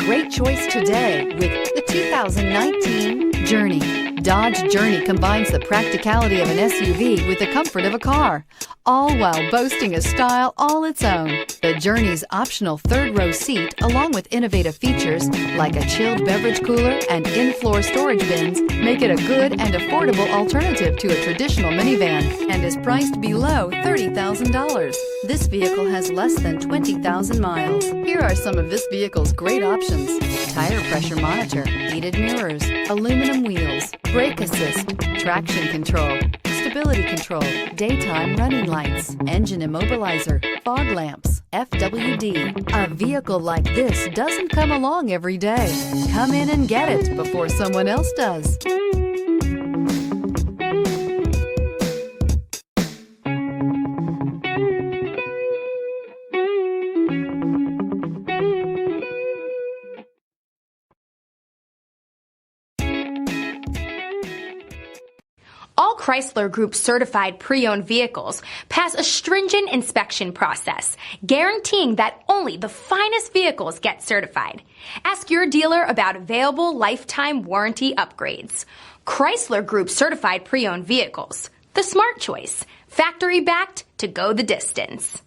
great choice today with the 2019 Journey. Dodge Journey combines the practicality of an SUV with the comfort of a car, all while boasting a style all its own. The Journey's optional third-row seat, along with innovative features like a chilled beverage cooler and in-floor storage bins, make it a good and affordable alternative to a traditional minivan and is priced below $30,000. This vehicle has less than 20,000 miles. Here are some of this vehicle's great options: tire pressure monitor, heated mirrors, aluminum wheels, brake assist, traction control, stability control, daytime running lights, engine immobilizer, fog lamps, FWD. A vehicle like this doesn't come along every day. Come in and get it before someone else does. All Chrysler Group certified pre-owned vehicles pass a stringent inspection process, guaranteeing that only the finest vehicles get certified. Ask your dealer about available lifetime warranty upgrades. Chrysler Group certified pre-owned vehicles, the smart choice, factory backed to go the distance.